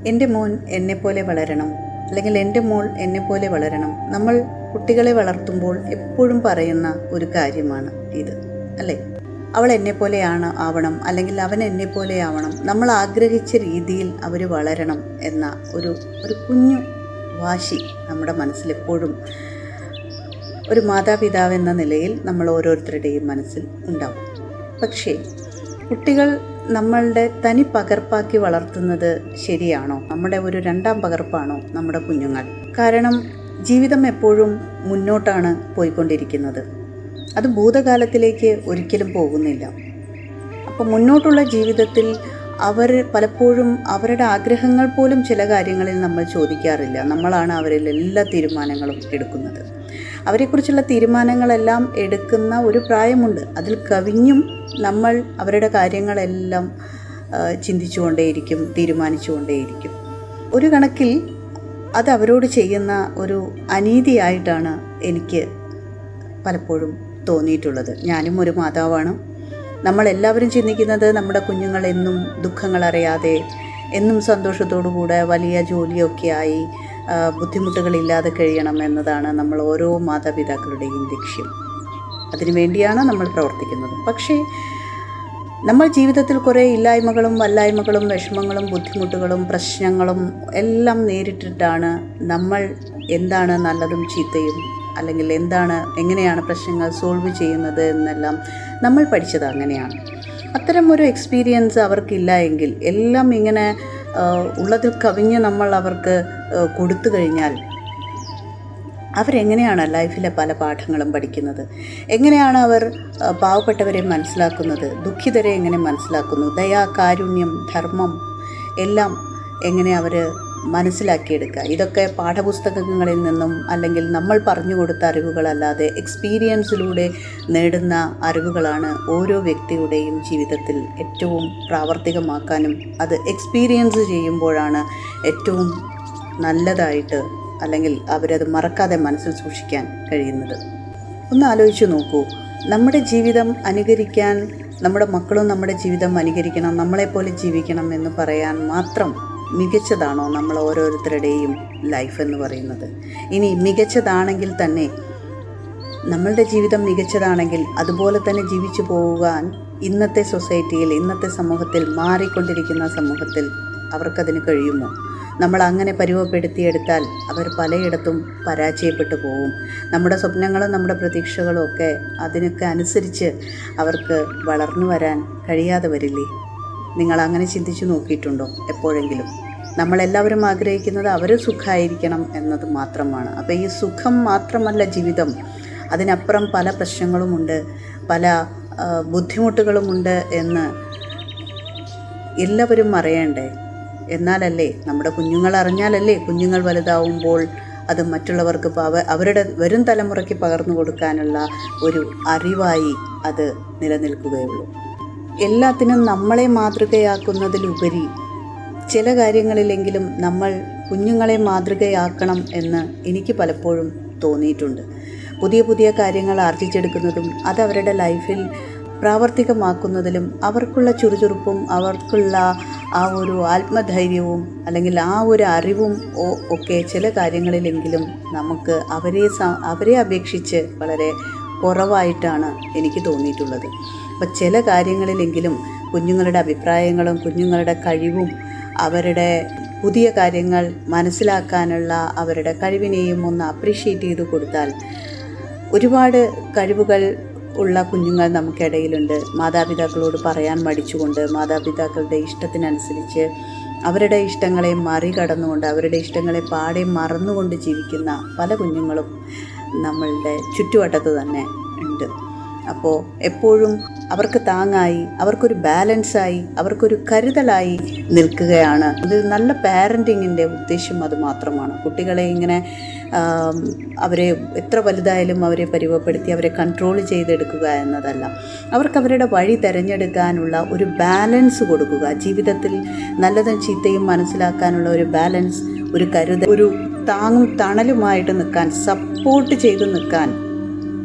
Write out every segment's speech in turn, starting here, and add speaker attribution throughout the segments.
Speaker 1: എൻ്റെ മോൻ എന്നെപ്പോലെ വളരണം, അല്ലെങ്കിൽ എൻ്റെ മോൾ എന്നെപ്പോലെ വളരണം. നമ്മൾ കുട്ടികളെ വളർത്തുമ്പോൾ എപ്പോഴും പറയുന്ന ഒരു കാര്യമാണ് ഇത്, അല്ലേ? അവൾ എന്നെപ്പോലെയാണ് ആവണം, അല്ലെങ്കിൽ അവൻ എന്നെപ്പോലെ ആവണം. നമ്മൾ ആഗ്രഹിച്ച രീതിയിൽ അവർ വളരണം എന്ന ഒരു കുഞ്ഞു വാശി നമ്മുടെ മനസ്സിലെപ്പോഴും ഒരു മാതാപിതാവ് എന്ന നിലയിൽ നമ്മൾ ഓരോരുത്തരുടെയും മനസ്സിൽ ഉണ്ടാവും. പക്ഷേ കുട്ടികൾ നമ്മളുടെ തനി പകർപ്പാക്കി വളർത്തുന്നത് ശരിയാണോ? നമ്മുടെ ഒരു രണ്ടാം പകർപ്പാണോ നമ്മുടെ കുഞ്ഞുങ്ങൾ? കാരണം ജീവിതം എപ്പോഴും മുന്നോട്ടാണ് പോയിക്കൊണ്ടിരിക്കുന്നത്. അത് ഭൂതകാലത്തിലേക്ക് ഒരിക്കലും പോകുന്നില്ല. അപ്പോൾ മുന്നോട്ടുള്ള ജീവിതത്തിൽ അവർ പലപ്പോഴും അവരുടെ ആഗ്രഹങ്ങൾ പോലും ചില കാര്യങ്ങളിൽ നമ്മൾ ചോദിക്കാറില്ല. നമ്മളാണ് അവരിൽ എല്ലാ തീരുമാനങ്ങളും എടുക്കുന്നത്. അവരെക്കുറിച്ചുള്ള തീരുമാനങ്ങളെല്ലാം എടുക്കുന്ന ഒരു പ്രായമുണ്ട്. അതിൽ കവിഞ്ഞും നമ്മൾ അവരുടെ കാര്യങ്ങളെല്ലാം ചിന്തിച്ചുകൊണ്ടേയിരിക്കും, തീരുമാനിച്ചുകൊണ്ടേയിരിക്കും. ഒരു കണക്കിൽ അത് അവരോട് ചെയ്യുന്ന ഒരു അനീതിയായിട്ടാണ് എനിക്ക് പലപ്പോഴും തോന്നിയിട്ടുള്ളത്. ഞാനും ഒരു മാതാവാണ്. നമ്മളെല്ലാവരും ചിന്തിക്കുന്നത് നമ്മുടെ കുഞ്ഞുങ്ങൾ എന്നും ദുഃഖങ്ങളറിയാതെ, എന്നും സന്തോഷത്തോടുകൂടെ വലിയ ജോലിയൊക്കെ ആയി ബുദ്ധിമുട്ടുകളില്ലാതെ കഴിയണം എന്നതാണ് നമ്മൾ ഓരോ മാതാപിതാക്കളുടെയും ലക്ഷ്യം. അതിനുവേണ്ടിയാണ് നമ്മൾ പ്രവർത്തിക്കുന്നത്. പക്ഷേ നമ്മൾ ജീവിതത്തിൽ കുറേ ഇല്ലായ്മകളും വല്ലായ്മകളും വിഷമങ്ങളും ബുദ്ധിമുട്ടുകളും പ്രശ്നങ്ങളും എല്ലാം നേരിട്ടിട്ടാണ് നമ്മൾ എന്താണ് നല്ലതും ചീത്തയും, അല്ലെങ്കിൽ എങ്ങനെയാണ് പ്രശ്നങ്ങൾ സോൾവ് ചെയ്യുന്നത് എന്നെല്ലാം നമ്മൾ പഠിച്ചത് അങ്ങനെയാണ്. അത്തരം ഒരു എക്സ്പീരിയൻസ് അവർക്കില്ല എങ്കിൽ, എല്ലാം ഇങ്ങനെ ഉള്ളതിൽ കവിഞ്ഞ് നമ്മൾ അവർക്ക് കൊടുത്തു കഴിഞ്ഞാൽ അവരെങ്ങനെയാണ് ലൈഫിലെ പല പാഠങ്ങളും പഠിക്കുന്നത്? എങ്ങനെയാണ് അവർ പാവപ്പെട്ടവരെ മനസ്സിലാക്കുന്നത്? ദുഃഖിതരെ എങ്ങനെ മനസ്സിലാക്കുന്നു? ദയ, കാരുണ്യം, ധർമ്മം എല്ലാം എങ്ങനെ അവർ മനസ്സിലാക്കിയെടുക്കുക? ഇതൊക്കെ പാഠപുസ്തകങ്ങളിൽ നിന്നും അല്ലെങ്കിൽ നമ്മൾ പറഞ്ഞു കൊടുത്ത അറിവുകളല്ലാതെ എക്സ്പീരിയൻസിലൂടെ നേടുന്ന അറിവുകളാണ് ഓരോ വ്യക്തിയുടെയും ജീവിതത്തിൽ ഏറ്റവും പ്രാവർത്തികമാക്കാനും അത് എക്സ്പീരിയൻസ് ചെയ്യുമ്പോഴാണ് ഏറ്റവും നല്ലതായിട്ട്, അല്ലെങ്കിൽ അവരത് മറക്കാതെ മനസ്സിൽ സൂക്ഷിക്കാൻ കഴിയുന്നത്. ഒന്ന് ആലോചിച്ച് നോക്കൂ. നമ്മുടെ ജീവിതം അനുകരിക്കാൻ നമ്മുടെ മക്കളും നമ്മുടെ ജീവിതം അനുകരിക്കണം, നമ്മളെപ്പോലെ ജീവിക്കണം എന്ന് പറയാൻ മാത്രം മികച്ചതാണോ നമ്മൾ ഓരോരുത്തരുടെയും ലൈഫ് എന്ന് പറയുന്നത്? ഇനി മികച്ചതാണെങ്കിൽ തന്നെ, നമ്മളുടെ ജീവിതം മികച്ചതാണെങ്കിൽ അതുപോലെ തന്നെ ജീവിച്ചു പോകാൻ ഇന്നത്തെ സൊസൈറ്റിയിൽ, ഇന്നത്തെ സമൂഹത്തിൽ, മാറിക്കൊണ്ടിരിക്കുന്ന സമൂഹത്തിൽ അവർക്കതിന് കഴിയുമോ? നമ്മൾ അങ്ങനെ പരുവപ്പെടുത്തിയെടുത്താൽ അവർ പലയിടത്തും പരാജയപ്പെട്ടു പോവും. നമ്മുടെ സ്വപ്നങ്ങളും നമ്മുടെ പ്രതീക്ഷകളും ഒക്കെ അതിനൊക്കെ അനുസരിച്ച് അവർക്ക് വളർന്നു വരാൻ കഴിയാതെ വരില്ലേ? നിങ്ങൾ അങ്ങനെ ചിന്തിച്ചു നോക്കിയിട്ടുണ്ടോ എപ്പോഴെങ്കിലും? നമ്മളെല്ലാവരും ആഗ്രഹിക്കുന്നത് അവർ സുഖമായിരിക്കണം എന്നത് മാത്രമാണ്. അപ്പോൾ ഈ സുഖം മാത്രമല്ല ജീവിതം, അതിനപ്പുറം പല പ്രശ്നങ്ങളുമുണ്ട്, പല ബുദ്ധിമുട്ടുകളുമുണ്ട് എന്ന് എല്ലാവരും അറിയണ്ടേ? എന്നാലല്ലേ, നമ്മുടെ കുഞ്ഞുങ്ങൾ അറിഞ്ഞാലല്ലേ കുഞ്ഞുങ്ങൾ വലുതാവുമ്പോൾ അത് മറ്റുള്ളവർക്ക് അവരുടെ വരും തലമുറയ്ക്ക് പകർന്നു കൊടുക്കാനുള്ള ഒരു അറിവായി അത് നിലനിൽക്കുകയുള്ളൂ. എല്ലാത്തിനും നമ്മളെ മാതൃകയാക്കുന്നതിലുപരി ചില കാര്യങ്ങളിലെങ്കിലും നമ്മൾ കുഞ്ഞുങ്ങളെ മാതൃകയാക്കണം എന്ന് എനിക്ക് പലപ്പോഴും തോന്നിയിട്ടുണ്ട്. പുതിയ പുതിയ കാര്യങ്ങൾ ആർജിച്ചെടുക്കുന്നതും അത് അവരുടെ ലൈഫിൽ പ്രാവർത്തികമാക്കുന്നതിലും അവർക്കുള്ള ചുറുചുറുപ്പും അവർക്കുള്ള ആ ഒരു ആത്മധൈര്യവും അല്ലെങ്കിൽ ആ ഒരു അറിവും ഒക്കെ ചില കാര്യങ്ങളിലെങ്കിലും നമുക്ക് അവരെ അപേക്ഷിച്ച് വളരെ കുറവായിട്ടാണ് എനിക്ക് തോന്നിയിട്ടുള്ളത്. അപ്പോൾ ചില കാര്യങ്ങളിലെങ്കിലും കുഞ്ഞുങ്ങളുടെ അഭിപ്രായങ്ങളും കുഞ്ഞുങ്ങളുടെ കഴിവും അവരുടെ പുതിയ കാര്യങ്ങൾ മനസ്സിലാക്കാനുള്ള അവരുടെ കഴിവിനെയും ഒന്ന് അപ്രീഷിയേറ്റ് ചെയ്ത് കൊടുത്താൽ ഒരുപാട് കഴിവുകൾ ഉള്ള കുഞ്ഞുങ്ങൾ നമുക്കിടയിലുണ്ട്. മാതാപിതാക്കളോട് പറയാൻ മടിച്ചുകൊണ്ട്, മാതാപിതാക്കളുടെ ഇഷ്ടത്തിനനുസരിച്ച് അവരുടെ ഇഷ്ടങ്ങളെ മറികടന്നുകൊണ്ട്, അവരുടെ ഇഷ്ടങ്ങളെ പാടെ മറന്നുകൊണ്ട് ജീവിക്കുന്ന പല കുഞ്ഞുങ്ങളും നമ്മളുടെ ചുറ്റുവട്ടത്ത് തന്നെ ഉണ്ട്. അപ്പോൾ എപ്പോഴും അവർക്ക് താങ്ങായി, അവർക്കൊരു ബാലൻസായി, അവർക്കൊരു കരുതലായി നിൽക്കുകയാണ്. ഇത് നല്ല പാരൻറ്റിങ്ങിൻ്റെ ഉദ്ദേശം അത് മാത്രമാണ്. കുട്ടികളെ ഇങ്ങനെ അവരെ എത്ര വലുതായാലും അവരെ പരുവപ്പെടുത്തി അവരെ കൺട്രോൾ ചെയ്തെടുക്കുക എന്നതല്ല. അവർക്ക് അവരുടെ വഴി തിരഞ്ഞെടുക്കാനുള്ള ഒരു ബാലൻസ് കൊടുക്കുക. ജീവിതത്തിൽ നല്ലതും ചീത്തയും മനസ്സിലാക്കാനുള്ള ഒരു ബാലൻസ്, ഒരു കരുതൽ, ഒരു താങ്ങും തണലുമായിട്ട് നിൽക്കാൻ, സപ്പോർട്ട് ചെയ്ത് നിൽക്കാൻ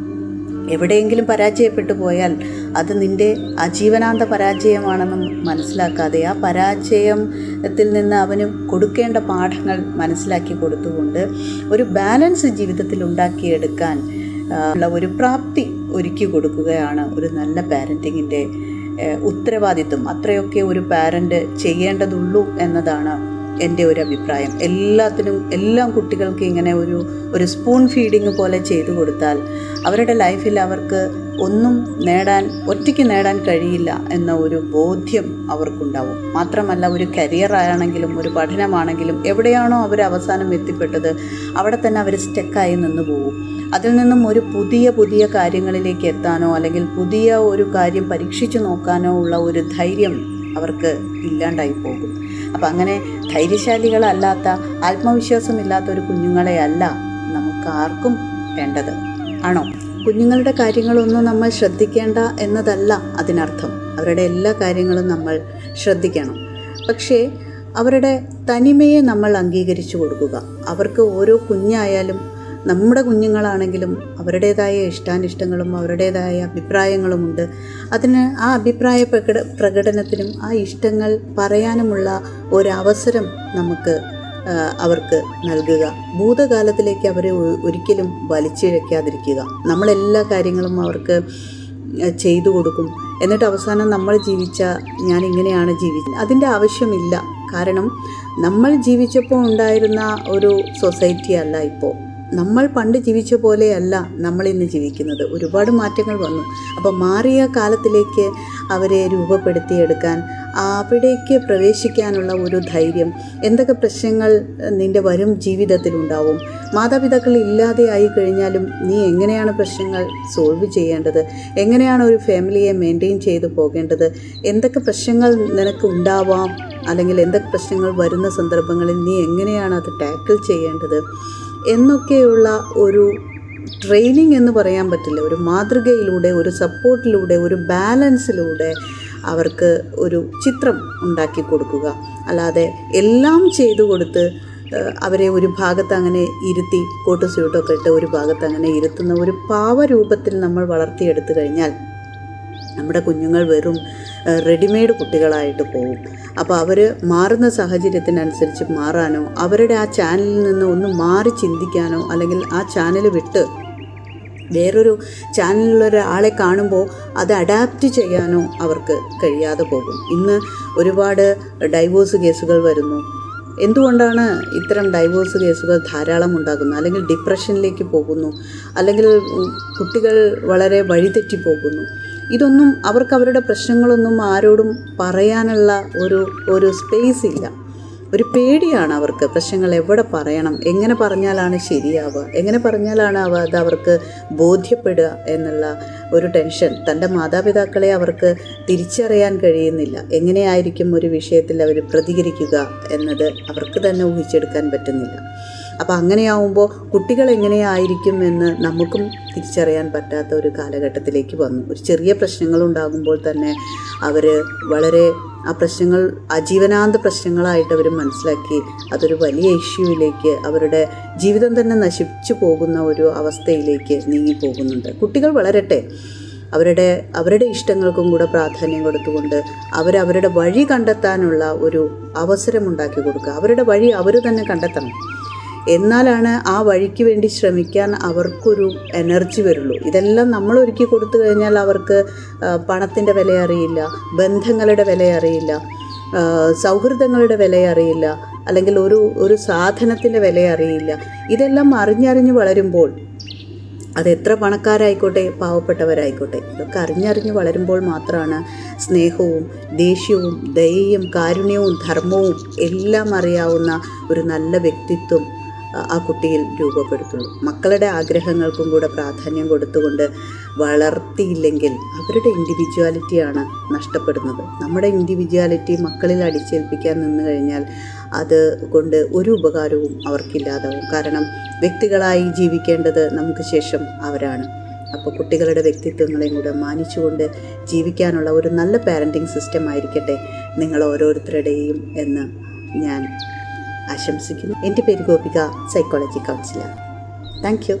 Speaker 1: എവിടെയെങ്കിലും പരാജയപ്പെട്ടു പോയാൽ അത് നിൻ്റെ ആജീവനാന്ത പരാജയമാണെന്ന് മനസ്സിലാക്കാതെ ആ പരാജയത്തിൽ നിന്ന് അവന് കൊടുക്കേണ്ട പാഠങ്ങൾ മനസ്സിലാക്കി കൊടുത്തുകൊണ്ട് ഒരു ബാലൻസ് ജീവിതത്തിൽ ഉണ്ടാക്കിയെടുക്കാൻ ഉള്ള ഒരു പ്രാപ്തി ഒരുക്കി കൊടുക്കുകയാണ് ഒരു നല്ല പാരൻറ്റിങ്ങിൻ്റെ ഉത്തരവാദിത്വം. അത്രയൊക്കെ ഒരു പാരൻ്റ് ചെയ്യേണ്ടതുള്ളൂ എന്നതാണ് എൻ്റെ ഒരു അഭിപ്രായം. എല്ലാം കുട്ടികൾക്ക് ഇങ്ങനെ ഒരു സ്പൂൺ ഫീഡിങ് പോലെ ചെയ്തു കൊടുത്താൽ അവരുടെ ലൈഫിൽ അവർക്ക് ഒന്നും ഒറ്റയ്ക്ക് നേടാൻ കഴിയില്ല എന്ന ഒരു ബോധ്യം അവർക്കുണ്ടാവും. മാത്രമല്ല ഒരു കരിയറാണെങ്കിലും ഒരു പഠനമാണെങ്കിലും എവിടെയാണോ അവർ അവസാനം എത്തിപ്പെട്ടത് അവിടെ തന്നെ അവർ സ്റ്റക്കായി നിന്ന് പോകും. അതിൽ നിന്നും ഒരു പുതിയ കാര്യങ്ങളിലേക്ക് എത്താനോ അല്ലെങ്കിൽ പുതിയ ഒരു കാര്യം പരീക്ഷിച്ചു നോക്കാനോ ഉള്ള ഒരു ധൈര്യം അവർക്ക് ഇല്ലാണ്ടായി പോകും. അപ്പം അങ്ങനെ ധൈര്യശാലികളല്ലാത്ത ആത്മവിശ്വാസമില്ലാത്ത ഒരു കുഞ്ഞുങ്ങളെ അല്ല നമുക്കാർക്കും വേണ്ടത്. ആണോ? കുഞ്ഞുങ്ങളുടെ കാര്യങ്ങളൊന്നും നമ്മൾ ശ്രദ്ധിക്കേണ്ട എന്നതല്ല അതിനർത്ഥം. അവരുടെ എല്ലാ കാര്യങ്ങളും നമ്മൾ ശ്രദ്ധിക്കണം. പക്ഷേ അവരുടെ തനിമയെ നമ്മൾ അംഗീകരിച്ചു കൊടുക്കുക. അവർക്ക് ഓരോ കുഞ്ഞായാലും നമ്മുടെ കുഞ്ഞുങ്ങളാണെങ്കിലും അവരുടേതായ ഇഷ്ടാനിഷ്ടങ്ങളും അവരുടേതായ അഭിപ്രായങ്ങളുമുണ്ട്. അതിന് ആ അഭിപ്രായ പ്രകടനത്തിനും ആ ഇഷ്ടങ്ങൾ പറയാനുമുള്ള ഒരവസരം നമുക്ക് അവർക്ക് നൽകുക. ഭൂതകാലത്തിലേക്ക് അവരെ ഒരിക്കലും വലിച്ചിഴക്കാതിരിക്കുക. നമ്മളെല്ലാ കാര്യങ്ങളും അവർക്ക് ചെയ്തു കൊടുക്കും. എന്നിട്ട് അവസാനം നമ്മൾ ഞാനിങ്ങനെയാണ് ജീവിച്ചത്, അതിൻ്റെ ആവശ്യമില്ല. കാരണം നമ്മൾ ജീവിച്ചപ്പോൾ ഉണ്ടായിരുന്ന ഒരു സൊസൈറ്റി അല്ല ഇപ്പോൾ. നമ്മൾ പണ്ട് ജീവിച്ച പോലെയല്ല നമ്മളിന്ന് ജീവിക്കുന്നത്. ഒരുപാട് മാറ്റങ്ങൾ വന്നു. അപ്പോൾ മാറിയ കാലത്തിലേക്ക് അവരെ രൂപപ്പെടുത്തിയെടുക്കാൻ, അവിടേക്ക് പ്രവേശിക്കാനുള്ള ഒരു ധൈര്യം, എന്തൊക്കെ പ്രശ്നങ്ങൾ നിൻ്റെ വരും ജീവിതത്തിലുണ്ടാവും, മാതാപിതാക്കൾ ഇല്ലാതെ ആയി കഴിഞ്ഞാലും നീ എങ്ങനെയാണ് പ്രശ്നങ്ങൾ സോൾവ് ചെയ്യേണ്ടത്, എങ്ങനെയാണ് ഒരു ഫാമിലിയെ മെയിൻറ്റെയിൻ ചെയ്തു പോകേണ്ടത്, എന്തൊക്കെ പ്രശ്നങ്ങൾ നിനക്ക് ഉണ്ടാവാം, അല്ലെങ്കിൽ എന്തൊക്കെ പ്രശ്നങ്ങൾ വരുന്ന സന്ദർഭങ്ങളിൽ നീ എങ്ങനെയാണ് അത് ടാക്കിൾ ചെയ്യേണ്ടത് എന്നൊക്കെയുള്ള ഒരു ട്രെയിനിങ് എന്ന് പറയാൻ പറ്റില്ല. ഒരു മാതൃകയിലൂടെ, ഒരു സപ്പോർട്ടിലൂടെ, ഒരു ബാലൻസിലൂടെ അവർക്ക് ഒരു ചിത്രം ഉണ്ടാക്കി കൊടുക്കുക. അല്ലാതെ എല്ലാം ചെയ്തു കൊടുത്ത് അവരെ ഒരു ഭാഗത്ത് അങ്ങനെ ഇരുത്തി കോട്ട് സ്യൂട്ടൊക്കെ ഇട്ട് ഒരു ഭാഗത്ത് അങ്ങനെ ഇരുത്തുന്ന ഒരു പാവരൂപത്തിൽ നമ്മൾ വളർത്തിയെടുത്തു കഴിഞ്ഞാൽ നമ്മുടെ കുഞ്ഞുങ്ങൾ വെറും റെഡിമെയ്ഡ് കുട്ടികളായിട്ട് പോകും. അപ്പോൾ അവർ മാറുന്ന സാഹചര്യത്തിനനുസരിച്ച് മാറാനോ അവരുടെ ആ ചാനലിൽ നിന്ന് ഒന്ന് മാറി ചിന്തിക്കാനോ അല്ലെങ്കിൽ ആ ചാനൽ വിട്ട് വേറൊരു ചാനലിലൊരാളെ കാണുമ്പോൾ അത് അഡാപ്റ്റ് ചെയ്യാനോ അവർക്ക് കഴിയാതെ പോകും. ഇന്ന് ഒരുപാട് ഡൈവോഴ്സ് കേസുകൾ വരുന്നു. എന്തുകൊണ്ടാണ് ഇത്തരം ഡൈവോഴ്സ് കേസുകൾ ധാരാളം ഉണ്ടാകുന്നത്? അല്ലെങ്കിൽ ഡിപ്രഷനിലേക്ക് പോകുന്നു, അല്ലെങ്കിൽ കുട്ടികൾ വളരെ വഴിതെറ്റി ഇതൊന്നും അവർക്ക് അവരുടെ പ്രശ്നങ്ങളൊന്നും ആരോടും പറയാനുള്ള ഒരു സ്പേസ് ഇല്ല. ഒരു പേടിയാണ് അവർക്ക്. പ്രശ്നങ്ങൾ എവിടെ പറയണം, എങ്ങനെ പറഞ്ഞാലാണ് ശരിയാവുക, എങ്ങനെ പറഞ്ഞാലാണ് അത് അവർക്ക് ബോധ്യപ്പെടുക എന്നുള്ള ഒരു ടെൻഷൻ. തൻ്റെ മാതാപിതാക്കളെ അവർക്ക് തിരിച്ചറിയാൻ കഴിയുന്നില്ല. എങ്ങനെയായിരിക്കും ഒരു വിഷയത്തിൽ അവർ പ്രതികരിക്കുക എന്നത് അവർക്ക് തന്നെ ഊഹിച്ചെടുക്കാൻ പറ്റുന്നില്ല. അപ്പോൾ അങ്ങനെയാവുമ്പോൾ കുട്ടികൾ എങ്ങനെയായിരിക്കും എന്ന് നമുക്കും തിരിച്ചറിയാൻ പറ്റാത്ത ഒരു കാലഘട്ടത്തിലേക്ക് വന്നു. ഒരു ചെറിയ പ്രശ്നങ്ങളുണ്ടാകുമ്പോൾ തന്നെ അവർ വളരെ ആ പ്രശ്നങ്ങൾ ആജീവനാന്ത പ്രശ്നങ്ങളായിട്ട് അവർ മനസ്സിലാക്കി അതൊരു വലിയ ഇഷ്യൂവിലേക്ക്, അവരുടെ ജീവിതം തന്നെ നശിച്ചു പോകുന്ന ഒരു അവസ്ഥയിലേക്ക് നീങ്ങിപ്പോകുന്നുണ്ട്. കുട്ടികൾ വളരട്ടെ, അവരുടെ ഇഷ്ടങ്ങൾക്കും കൂടെ പ്രാധാന്യം കൊടുത്തുകൊണ്ട് അവരവരുടെ വഴി കണ്ടെത്താനുള്ള ഒരു അവസരമുണ്ടാക്കി കൊടുക്കുക. അവരുടെ വഴി അവർ തന്നെ കണ്ടെത്തണം. എന്നാലാണ് ആ വഴിക്ക് വേണ്ടി ശ്രമിക്കാൻ അവർക്കൊരു എനർജി വരുള്ളൂ. ഇതെല്ലാം നമ്മൾ ഒരുക്കി കൊടുത്തു കഴിഞ്ഞാൽ അവർക്ക് പണത്തിൻ്റെ വില അറിയില്ല, ബന്ധങ്ങളുടെ വില അറിയില്ല, സൗഹൃദങ്ങളുടെ വില അറിയില്ല, അല്ലെങ്കിൽ ഒരു സാധനത്തിൻ്റെ വില അറിയില്ല. ഇതെല്ലാം അറിഞ്ഞറിഞ്ഞ് വളരുമ്പോൾ, അതെത്ര പണക്കാരായിക്കോട്ടെ പാവപ്പെട്ടവരായിക്കോട്ടെ, ഇതൊക്കെ അറിഞ്ഞറിഞ്ഞ് വളരുമ്പോൾ മാത്രമാണ് സ്നേഹവും ദേഷ്യവും ദയയും കാരുണ്യവും ധർമ്മവും എല്ലാം അറിയാവുന്ന ഒരു നല്ല വ്യക്തിത്വം ആ കുട്ടിയിൽ രൂപപ്പെടുത്തുള്ളൂ. മക്കളുടെ ആഗ്രഹങ്ങൾക്കും കൂടെ പ്രാധാന്യം കൊടുത്തുകൊണ്ട് വളർത്തിയില്ലെങ്കിൽ അവരുടെ ഇൻഡിവിജ്വാലിറ്റിയാണ് നഷ്ടപ്പെടുന്നത്. നമ്മുടെ ഇൻഡിവിജ്വാലിറ്റി മക്കളിൽ അടിച്ചേൽപ്പിക്കാൻ നിന്ന് കഴിഞ്ഞാൽ അത് കൊണ്ട് ഒരു ഉപകാരവും അവർക്കില്ലാതാവും. കാരണം വ്യക്തികളായി ജീവിക്കേണ്ടത് നമുക്ക് ശേഷം അവരാണ്. അപ്പോൾ കുട്ടികളുടെ വ്യക്തിത്വങ്ങളെയും കൂടെ മാനിച്ചുകൊണ്ട് ജീവിക്കാനുള്ള ഒരു നല്ല പാരൻറ്റിങ് സിസ്റ്റം ആയിരിക്കട്ടെ നിങ്ങൾ ഓരോരുത്തരുടെയും എന്ന് ഞാൻ ആശംസിക്കുന്നു. എൻ്റെ പേര് Gopika, psychology councillor. Thank you.